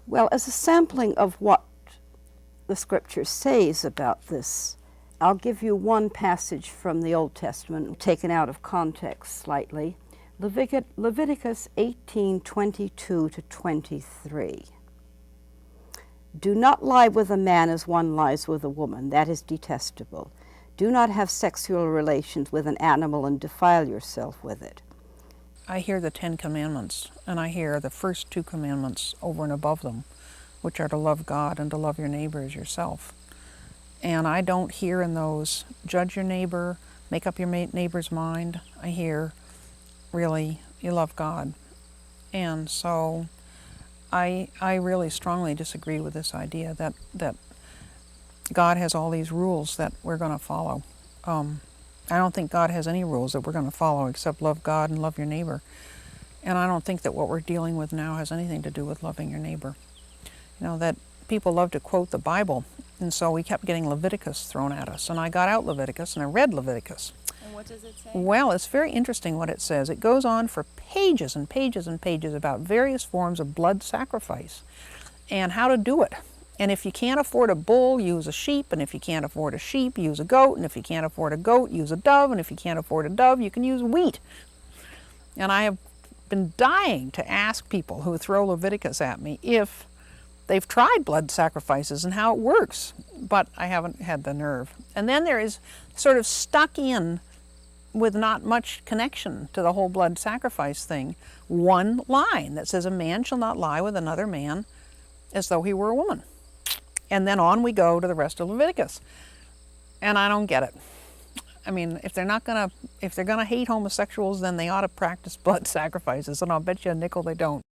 Well, as a sampling of what the Scripture says about this, I'll give you one passage from the Old Testament, taken out of context slightly. Leviticus 18:22 to 23. Do not lie with a man as one lies with a woman. That is detestable. Do not have sexual relations with an animal and defile yourself with it. I hear the 10 Commandments, and I hear the first 2 commandments over and above them, which are to love God and to love your neighbor as yourself. And I don't hear in those, judge your neighbor, make up your neighbor's mind. I hear, really, you love God. And so I really strongly disagree with this idea that God has all these rules that we're going to follow. I don't think God has any rules that we're going to follow except love God and love your neighbor. And I don't think that what we're dealing with now has anything to do with loving your neighbor. You know, that people love to quote the Bible, and so we kept getting Leviticus thrown at us. And I got out Leviticus and I read Leviticus. And what does it say? Well, it's very interesting what it says. It goes on for pages and pages and pages about various forms of blood sacrifice and how to do it. And if you can't afford a bull, use a sheep. And if you can't afford a sheep, use a goat. And if you can't afford a goat, use a dove. And if you can't afford a dove, you can use wheat. And I have been dying to ask people who throw Leviticus at me if they've tried blood sacrifices and how it works. But I haven't had the nerve. And then there is sort of stuck in, with not much connection to the whole blood sacrifice thing, one line that says a man shall not lie with another man as though he were a woman. And then on we go to the rest of Leviticus. And I don't get it. I mean, if they're gonna hate homosexuals, then they ought to practice blood sacrifices, and I'll bet you a nickel they don't.